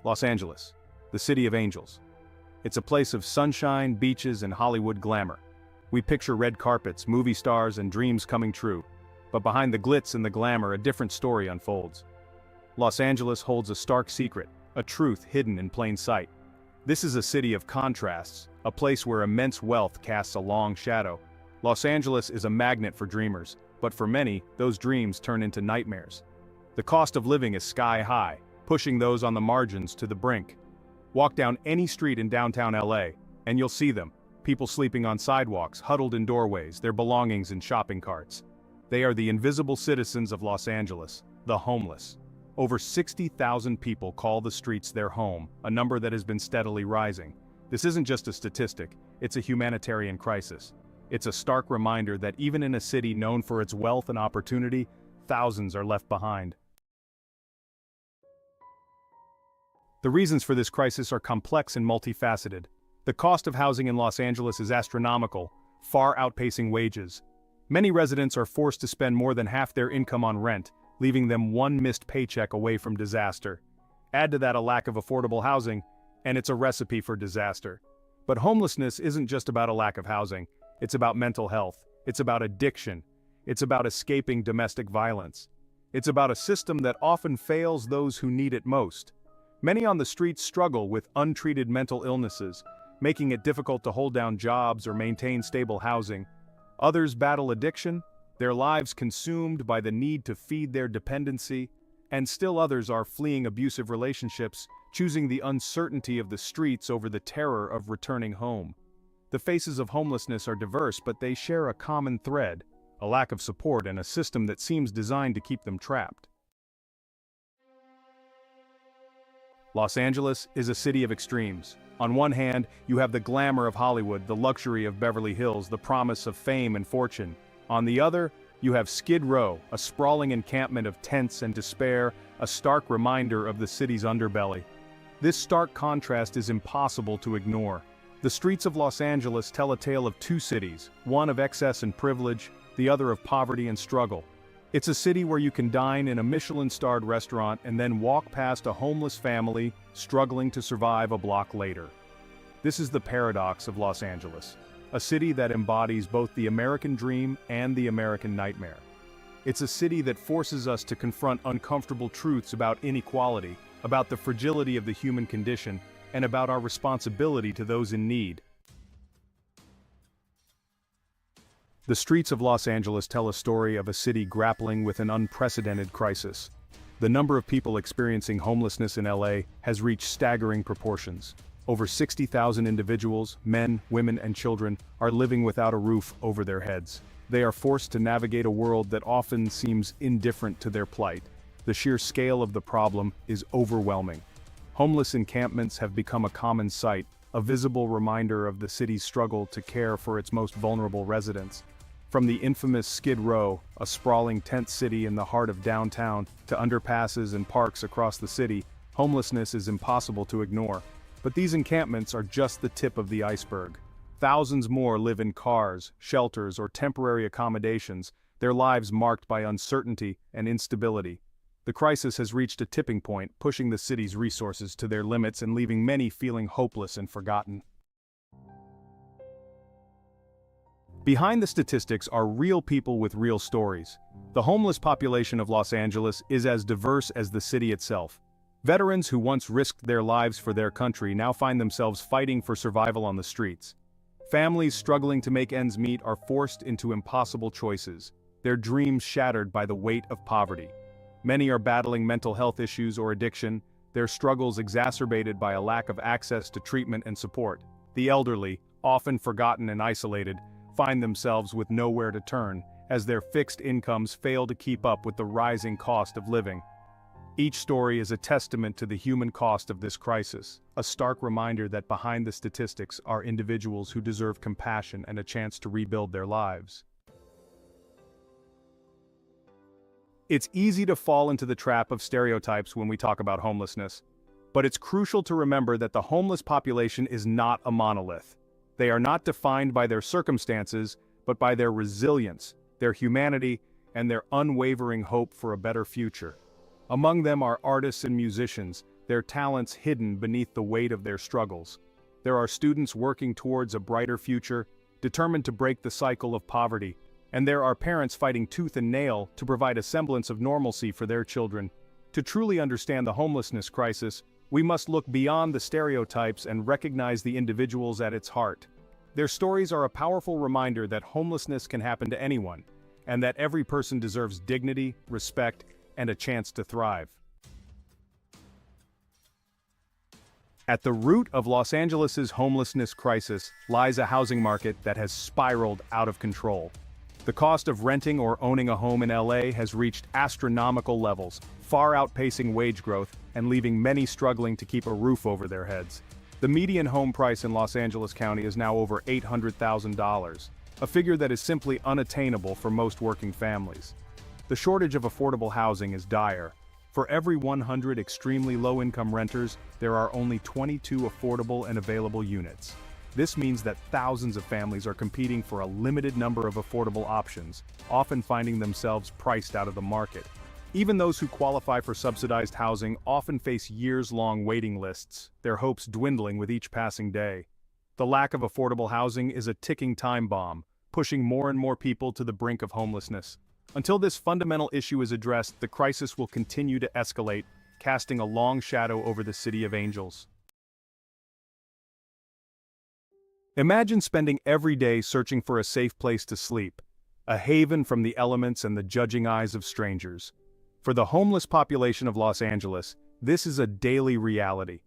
Los Angeles, the city of angels. It's a place of sunshine, beaches, and Hollywood glamour. We picture red carpets, movie stars, and dreams coming true. But behind the glitz and the glamour, a different story unfolds. Los Angeles holds a stark secret, a truth hidden in plain sight. This is a city of contrasts, a place where immense wealth casts a long shadow. Los Angeles is a magnet for dreamers, but for many, those dreams turn into nightmares. The cost of living is sky high, pushing those on the margins to the brink. Walk down any street in downtown LA, and you'll see them. People sleeping on sidewalks, huddled in doorways, their belongings in shopping carts. They are the invisible citizens of Los Angeles, the homeless. Over 60,000 people call the streets their home, a number that has been steadily rising. This isn't just a statistic, it's a humanitarian crisis. It's a stark reminder that even in a city known for its wealth and opportunity, thousands are left behind. The reasons for this crisis are complex and multifaceted. The cost of housing in Los Angeles is astronomical, far outpacing wages. Many residents are forced to spend more than half their income on rent, leaving them one missed paycheck away from disaster. Add to that a lack of affordable housing, and it's a recipe for disaster. But homelessness isn't just about a lack of housing. It's about mental health. It's about addiction. It's about escaping domestic violence. It's about a system that often fails those who need it most. Many on the streets struggle with untreated mental illnesses, making it difficult to hold down jobs or maintain stable housing. Others battle addiction, their lives consumed by the need to feed their dependency, and still others are fleeing abusive relationships, choosing the uncertainty of the streets over the terror of returning home. The faces of homelessness are diverse, but they share a common thread, a lack of support and a system that seems designed to keep them trapped. Los Angeles is a city of extremes. On one hand, you have the glamour of Hollywood, the luxury of Beverly Hills, the promise of fame and fortune. On the other, you have Skid Row, a sprawling encampment of tents and despair, a stark reminder of the city's underbelly. This stark contrast is impossible to ignore. The streets of Los Angeles tell a tale of two cities, one of excess and privilege, the other of poverty and struggle. It's a city where you can dine in a Michelin-starred restaurant and then walk past a homeless family struggling to survive a block later. This is the paradox of Los Angeles, a city that embodies both the American dream and the American nightmare. It's a city that forces us to confront uncomfortable truths about inequality, about the fragility of the human condition, and about our responsibility to those in need. The streets of Los Angeles tell a story of a city grappling with an unprecedented crisis. The number of people experiencing homelessness in LA has reached staggering proportions. Over 60,000 individuals, men, women, and children, are living without a roof over their heads. They are forced to navigate a world that often seems indifferent to their plight. The sheer scale of the problem is overwhelming. Homeless encampments have become a common sight, a visible reminder of the city's struggle to care for its most vulnerable residents. From the infamous Skid Row, a sprawling tent city in the heart of downtown, to underpasses and parks across the city, homelessness is impossible to ignore. But these encampments are just the tip of the iceberg. Thousands more live in cars, shelters, or temporary accommodations, their lives marked by uncertainty and instability. The crisis has reached a tipping point, pushing the city's resources to their limits and leaving many feeling hopeless and forgotten. Behind the statistics are real people with real stories. The homeless population of Los Angeles is as diverse as the city itself. Veterans who once risked their lives for their country now find themselves fighting for survival on the streets. Families struggling to make ends meet are forced into impossible choices, their dreams shattered by the weight of poverty. Many are battling mental health issues or addiction, their struggles exacerbated by a lack of access to treatment and support. The elderly, often forgotten and isolated, find themselves with nowhere to turn, as their fixed incomes fail to keep up with the rising cost of living. Each story is a testament to the human cost of this crisis, a stark reminder that behind the statistics are individuals who deserve compassion and a chance to rebuild their lives. It's easy to fall into the trap of stereotypes when we talk about homelessness, but it's crucial to remember that the homeless population is not a monolith. They are not defined by their circumstances, but by their resilience, their humanity, and their unwavering hope for a better future. Among them are artists and musicians, their talents hidden beneath the weight of their struggles. There are students working towards a brighter future, determined to break the cycle of poverty, and there are parents fighting tooth and nail to provide a semblance of normalcy for their children. To truly understand the homelessness crisis, we must look beyond the stereotypes and recognize the individuals at its heart. Their stories are a powerful reminder that homelessness can happen to anyone, and that every person deserves dignity, respect, and a chance to thrive. At the root of Los Angeles's homelessness crisis lies a housing market that has spiraled out of control. The cost of renting or owning a home in LA has reached astronomical levels, far outpacing wage growth and leaving many struggling to keep a roof over their heads. The median home price in Los Angeles County is now over $800,000, a figure that is simply unattainable for most working families. The shortage of affordable housing is dire. For every 100 extremely low-income renters, there are only 22 affordable and available units. This means that thousands of families are competing for a limited number of affordable options, often finding themselves priced out of the market. Even those who qualify for subsidized housing often face years-long waiting lists, their hopes dwindling with each passing day. The lack of affordable housing is a ticking time bomb, pushing more and more people to the brink of homelessness. Until this fundamental issue is addressed, the crisis will continue to escalate, casting a long shadow over the City of Angels. Imagine spending every day searching for a safe place to sleep, a haven from the elements and the judging eyes of strangers. For the homeless population of Los Angeles, this is a daily reality.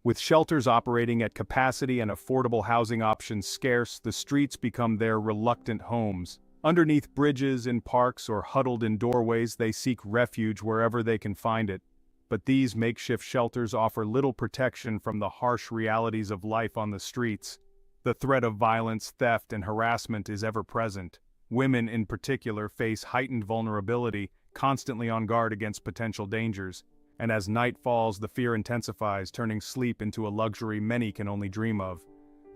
With shelters operating at capacity and affordable housing options scarce, the streets become their reluctant homes. Underneath bridges, in parks, or huddled in doorways, they seek refuge wherever they can find it. But these makeshift shelters offer little protection from the harsh realities of life on the streets. The threat of violence, theft, and harassment is ever present. Women, in particular, face heightened vulnerability, constantly on guard against potential dangers. And as night falls, the fear intensifies, turning sleep into a luxury many can only dream of.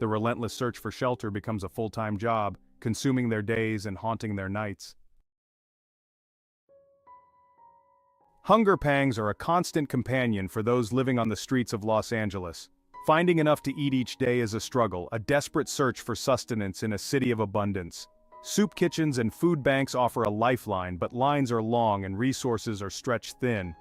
The relentless search for shelter becomes a full-time job, consuming their days and haunting their nights. Hunger pangs are a constant companion for those living on the streets of Los Angeles. Finding enough to eat each day is a struggle, a desperate search for sustenance in a city of abundance. Soup kitchens and food banks offer a lifeline, but lines are long and resources are stretched thin.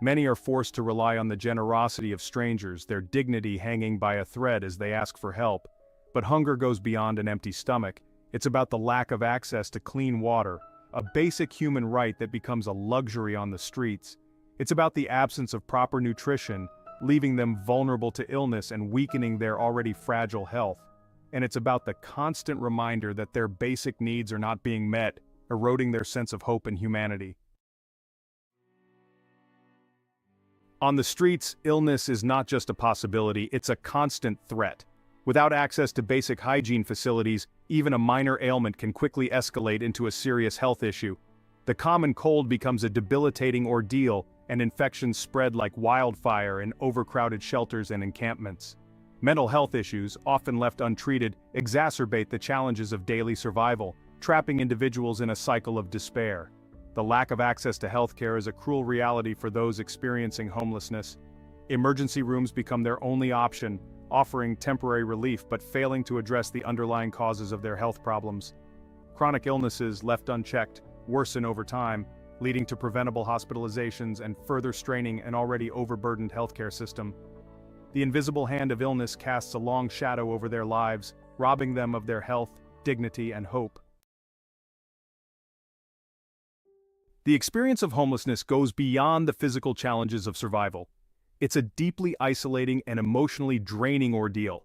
Many are forced to rely on the generosity of strangers, their dignity hanging by a thread as they ask for help. But hunger goes beyond an empty stomach. It's about the lack of access to clean water, a basic human right that becomes a luxury on the streets. It's about the absence of proper nutrition, leaving them vulnerable to illness and weakening their already fragile health. And it's about the constant reminder that their basic needs are not being met, eroding their sense of hope and humanity. On the streets, illness is not just a possibility, it's a constant threat. Without access to basic hygiene facilities, even a minor ailment can quickly escalate into a serious health issue. The common cold becomes a debilitating ordeal, and infections spread like wildfire in overcrowded shelters and encampments. Mental health issues, often left untreated, exacerbate the challenges of daily survival, trapping individuals in a cycle of despair. The lack of access to healthcare is a cruel reality for those experiencing homelessness. Emergency rooms become their only option, offering temporary relief but failing to address the underlying causes of their health problems. Chronic illnesses, left unchecked, worsen over time, leading to preventable hospitalizations and further straining an already overburdened healthcare system. The invisible hand of illness casts a long shadow over their lives, robbing them of their health, dignity, and hope. The experience of homelessness goes beyond the physical challenges of survival. It's a deeply isolating and emotionally draining ordeal.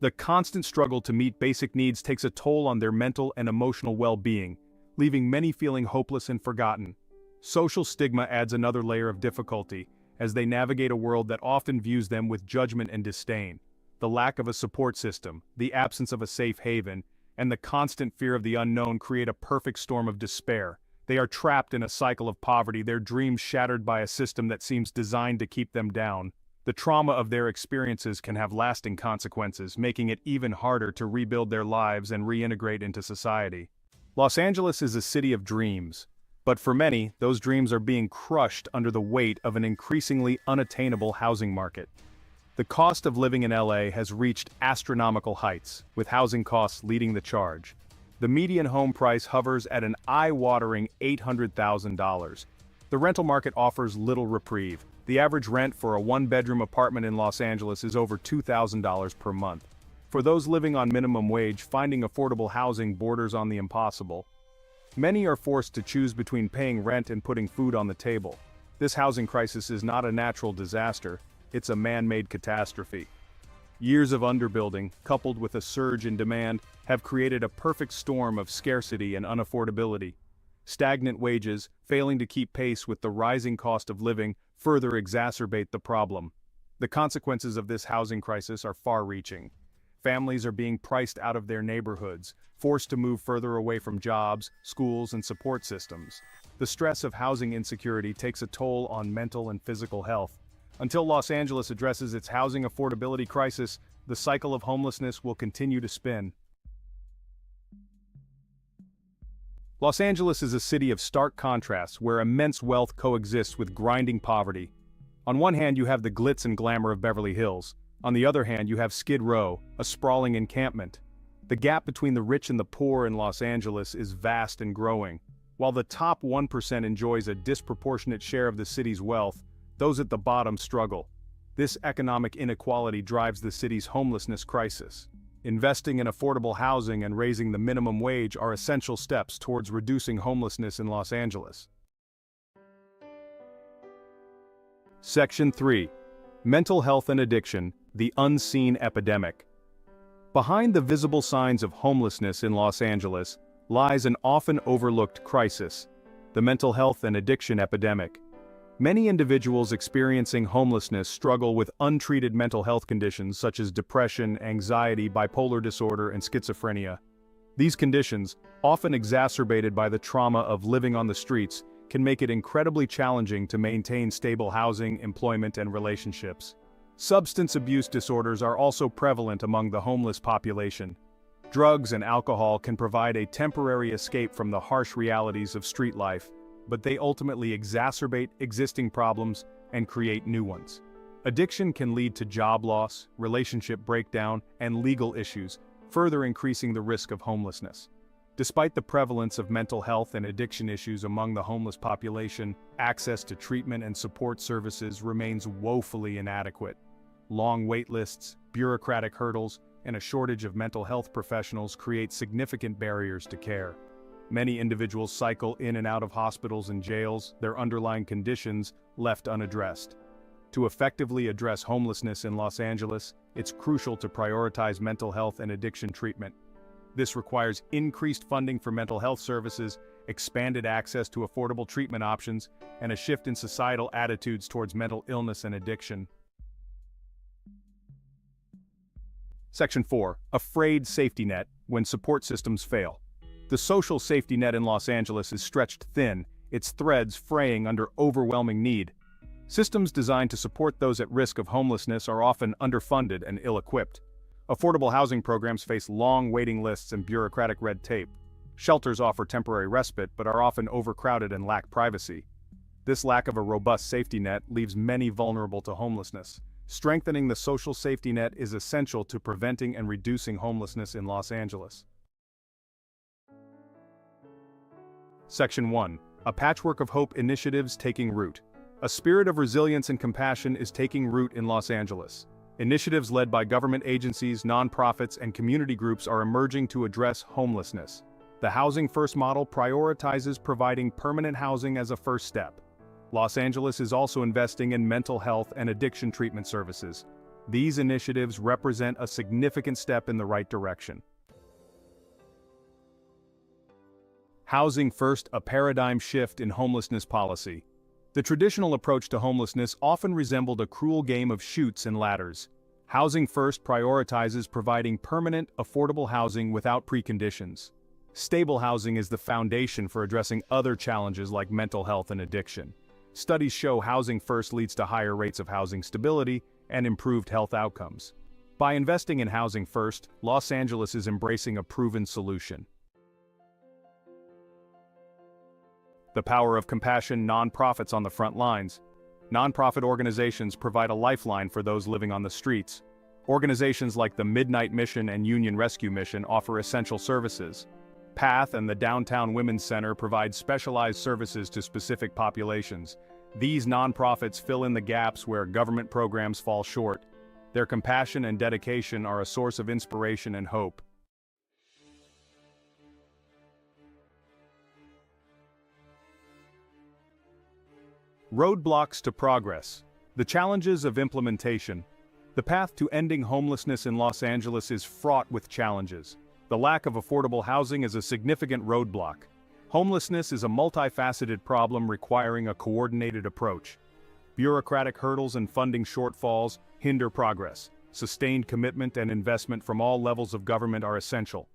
The constant struggle to meet basic needs takes a toll on their mental and emotional well-being, leaving many feeling hopeless and forgotten. Social stigma adds another layer of difficulty, as they navigate a world that often views them with judgment and disdain. The lack of a support system, the absence of a safe haven, and the constant fear of the unknown create a perfect storm of despair. They are trapped in a cycle of poverty, their dreams shattered by a system that seems designed to keep them down. The trauma of their experiences can have lasting consequences, making it even harder to rebuild their lives and reintegrate into society. Los Angeles is a city of dreams, But for many, those dreams are being crushed under the weight of an increasingly unattainable housing market. The cost of living in LA has reached astronomical heights, with housing costs leading the charge. The median home price hovers at an eye-watering $800,000. The rental market offers little reprieve. The average rent for a one-bedroom apartment in Los Angeles is over $2,000 per month. For those living on minimum wage, finding affordable housing borders on the impossible. Many are forced to choose between paying rent and putting food on the table. This housing crisis is not a natural disaster, it's a man-made catastrophe. Years of underbuilding, coupled with a surge in demand, have created a perfect storm of scarcity and unaffordability. Stagnant wages, failing to keep pace with the rising cost of living, further exacerbate the problem. The consequences of this housing crisis are far-reaching. Families are being priced out of their neighborhoods, forced to move further away from jobs, schools, and support systems. The stress of housing insecurity takes a toll on mental and physical health. Until Los Angeles addresses its housing affordability crisis, the cycle of homelessness will continue to spin. Los Angeles is a city of stark contrasts where immense wealth coexists with grinding poverty. On one hand, you have the glitz and glamour of Beverly Hills. On the other hand, you have Skid Row, a sprawling encampment. The gap between the rich and the poor in Los Angeles is vast and growing. While the top 1% enjoys a disproportionate share of the city's wealth, those at the bottom struggle. This economic inequality drives the city's homelessness crisis. Investing in affordable housing and raising the minimum wage are essential steps towards reducing homelessness in Los Angeles. Section 3. Mental Health and Addiction, the Unseen Epidemic. Behind the visible signs of homelessness in Los Angeles lies an often overlooked crisis, the mental health and addiction epidemic. Many individuals experiencing homelessness struggle with untreated mental health conditions such as depression, anxiety, bipolar disorder, and schizophrenia. These conditions, often exacerbated by the trauma of living on the streets, can make it incredibly challenging to maintain stable housing, employment, and relationships. Substance abuse disorders are also prevalent among the homeless population. Drugs and alcohol can provide a temporary escape from the harsh realities of street life, but they ultimately exacerbate existing problems and create new ones. Addiction can lead to job loss, relationship breakdown, and legal issues, further increasing the risk of homelessness. Despite the prevalence of mental health and addiction issues among the homeless population, access to treatment and support services remains woefully inadequate. Long wait lists, bureaucratic hurdles, and a shortage of mental health professionals create significant barriers to care. Many individuals cycle in and out of hospitals and jails, their underlying conditions left unaddressed. To effectively address homelessness in Los Angeles, it's crucial to prioritize mental health and addiction treatment. This requires increased funding for mental health services, expanded access to affordable treatment options, and a shift in societal attitudes towards mental illness and addiction. Section 4. A frayed safety net when support systems fail. The social safety net in Los Angeles is stretched thin, its threads fraying under overwhelming need. Systems designed to support those at risk of homelessness are often underfunded and ill-equipped. Affordable housing programs face long waiting lists and bureaucratic red tape. Shelters offer temporary respite but are often overcrowded and lack privacy. This lack of a robust safety net leaves many vulnerable to homelessness. Strengthening the social safety net is essential to preventing and reducing homelessness in Los Angeles. Section 1. A patchwork of hope initiatives taking root. A spirit of resilience and compassion is taking root in Los Angeles. Initiatives led by government agencies, nonprofits, and community groups are emerging to address homelessness. The Housing First model prioritizes providing permanent housing as a first step. Los Angeles is also investing in mental health and addiction treatment services. These initiatives represent a significant step in the right direction. Housing First, a paradigm shift in homelessness policy. The traditional approach to homelessness often resembled a cruel game of chutes and ladders. Housing First prioritizes providing permanent, affordable housing without preconditions. Stable housing is the foundation for addressing other challenges like mental health and addiction. Studies show Housing First leads to higher rates of housing stability and improved health outcomes. By investing in Housing First, Los Angeles is embracing a proven solution. The power of compassion, nonprofits on the front lines. Nonprofit organizations provide a lifeline for those living on the streets. Organizations like the Midnight Mission and Union Rescue Mission offer essential services. PATH and the Downtown Women's Center provide specialized services to specific populations. These nonprofits fill in the gaps where government programs fall short. Their compassion and dedication are a source of inspiration and hope. Roadblocks to progress. The challenges of implementation. The path to ending homelessness in Los Angeles is fraught with challenges. The lack of affordable housing is a significant roadblock. Homelessness is a multifaceted problem requiring a coordinated approach. Bureaucratic hurdles and funding shortfalls hinder progress. Sustained commitment and investment from all levels of government are essential.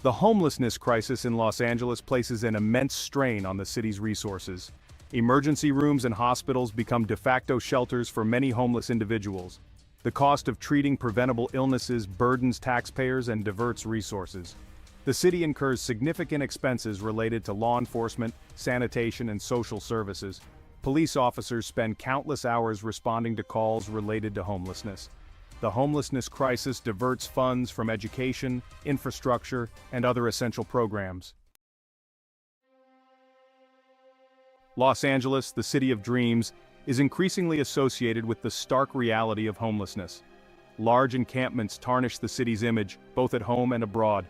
The homelessness crisis in Los Angeles places an immense strain on the city's resources. Emergency rooms and hospitals become de facto shelters for many homeless individuals. The cost of treating preventable illnesses burdens taxpayers and diverts resources. The city incurs significant expenses related to law enforcement, sanitation, and social services. Police officers spend countless hours responding to calls related to homelessness. The homelessness crisis diverts funds from education, infrastructure, and other essential programs. Los Angeles, the city of dreams, is increasingly associated with the stark reality of homelessness. Large encampments tarnish the city's image, both at home and abroad.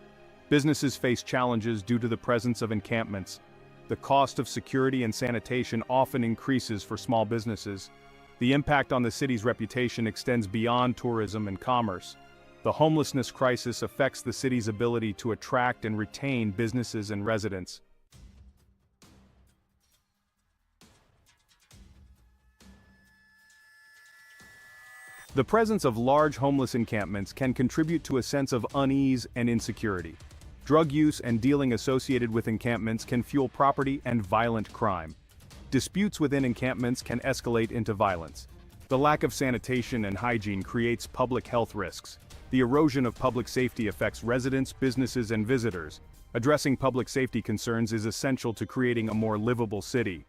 Businesses face challenges due to the presence of encampments. The cost of security and sanitation often increases for small businesses. The impact on the city's reputation extends beyond tourism and commerce. The homelessness crisis affects the city's ability to attract and retain businesses and residents. The presence of large homeless encampments can contribute to a sense of unease and insecurity. Drug use and dealing associated with encampments can fuel property and violent crime. Disputes within encampments can escalate into violence. The lack of sanitation and hygiene creates public health risks. The erosion of public safety affects residents, businesses, and visitors. Addressing public safety concerns is essential to creating a more livable city.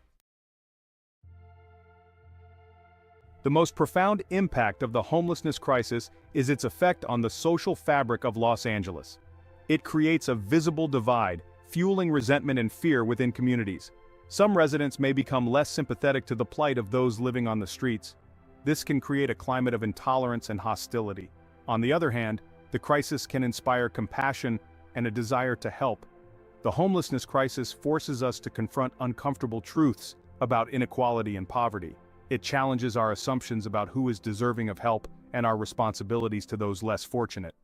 The most profound impact of the homelessness crisis is its effect on the social fabric of Los Angeles. It creates a visible divide, fueling resentment and fear within communities. Some residents may become less sympathetic to the plight of those living on the streets. This can create a climate of intolerance and hostility. On the other hand, the crisis can inspire compassion and a desire to help. The homelessness crisis forces us to confront uncomfortable truths about inequality and poverty. It challenges our assumptions about who is deserving of help and our responsibilities to those less fortunate.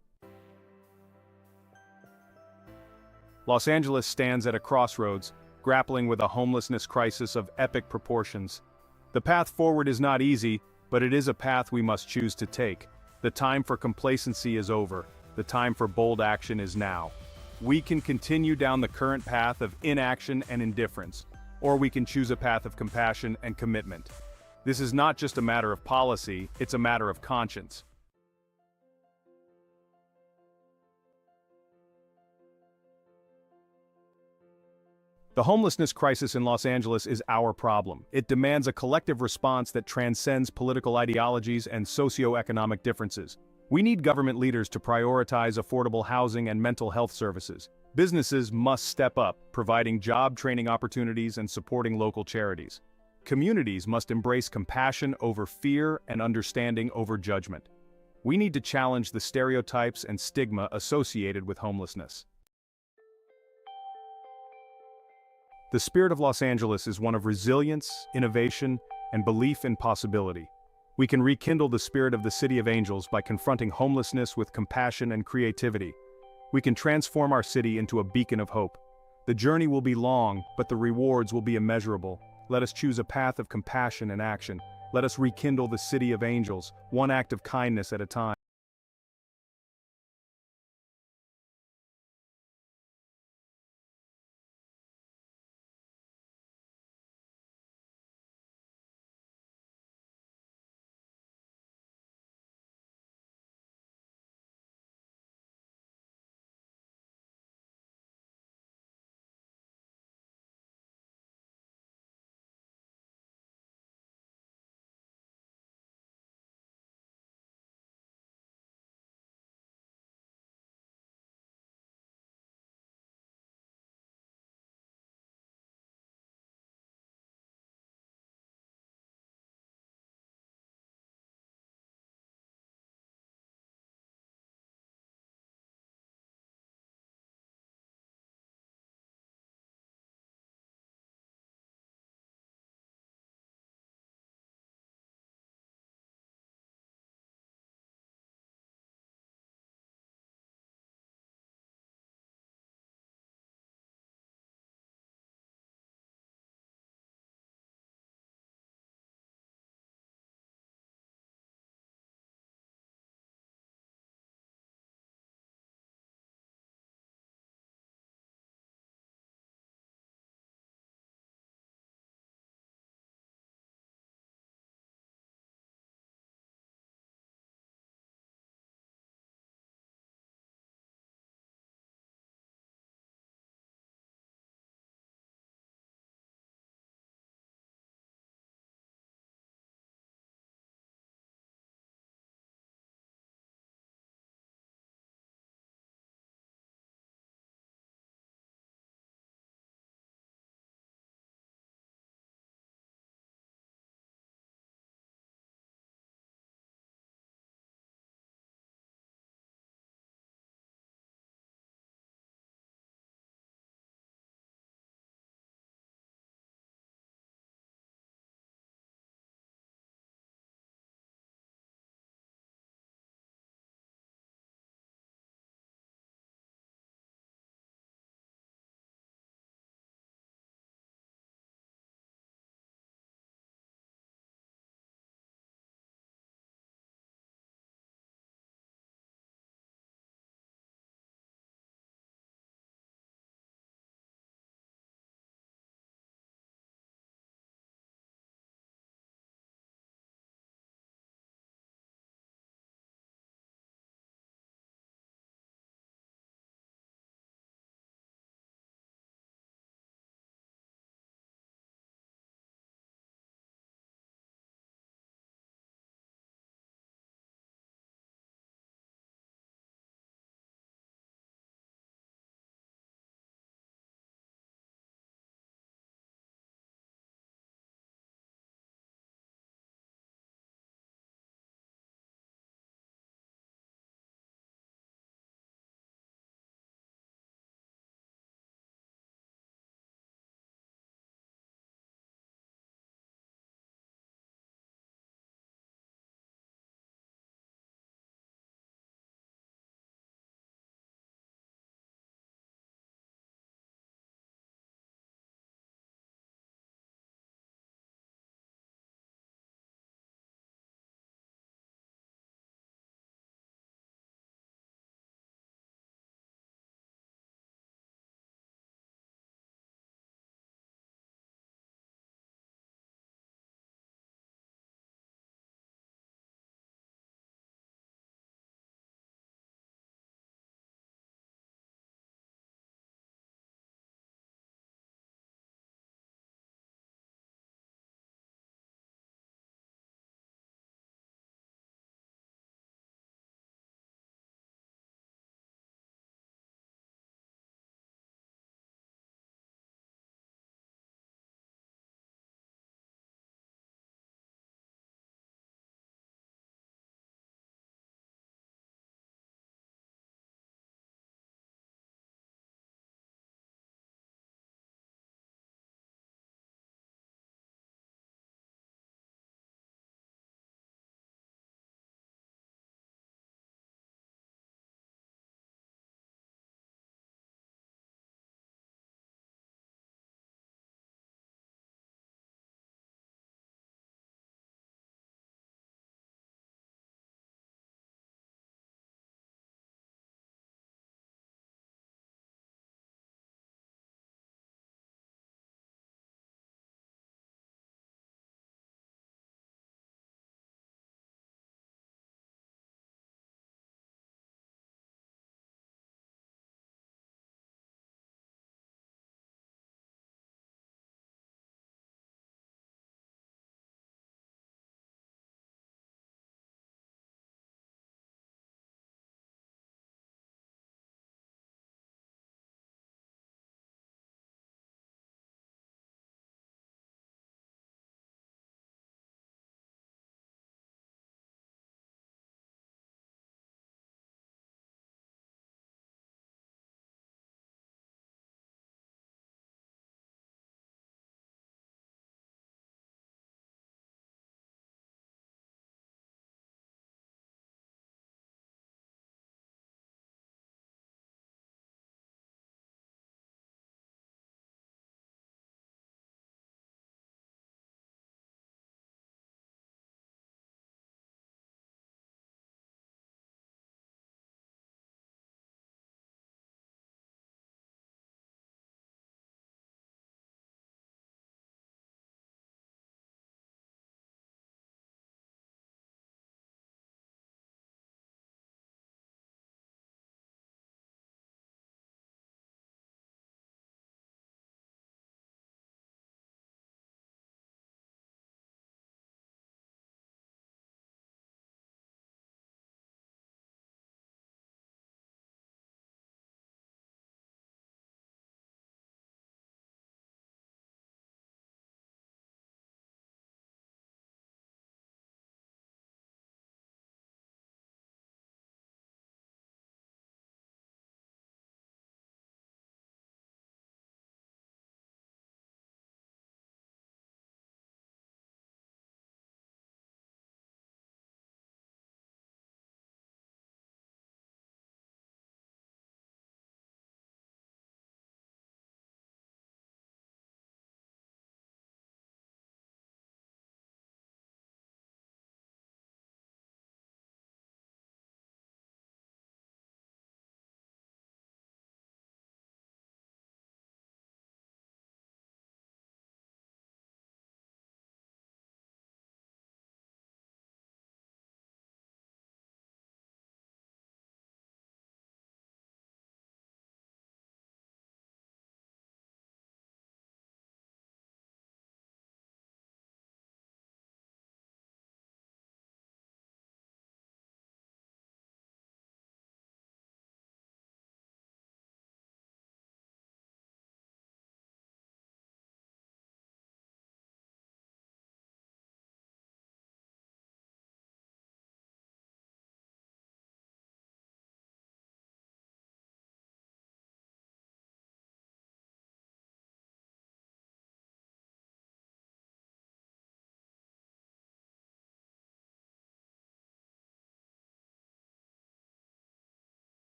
Los Angeles stands at a crossroads, grappling with a homelessness crisis of epic proportions. The path forward is not easy, but it is a path we must choose to take. The time for complacency is over. The time for bold action is now. We can continue down the current path of inaction and indifference, or we can choose a path of compassion and commitment. This is not just a matter of policy, it's a matter of conscience. The homelessness crisis in Los Angeles is our problem. It demands a collective response that transcends political ideologies and socioeconomic differences. We need government leaders to prioritize affordable housing and mental health services. Businesses must step up, providing job training opportunities and supporting local charities. Communities must embrace compassion over fear and understanding over judgment. We need to challenge the stereotypes and stigma associated with homelessness. The spirit of Los Angeles is one of resilience, innovation, and belief in possibility. We can rekindle the spirit of the City of Angels by confronting homelessness with compassion and creativity. We can transform our city into a beacon of hope. The journey will be long, but the rewards will be immeasurable. Let us choose a path of compassion and action. Let us rekindle the City of Angels, one act of kindness at a time.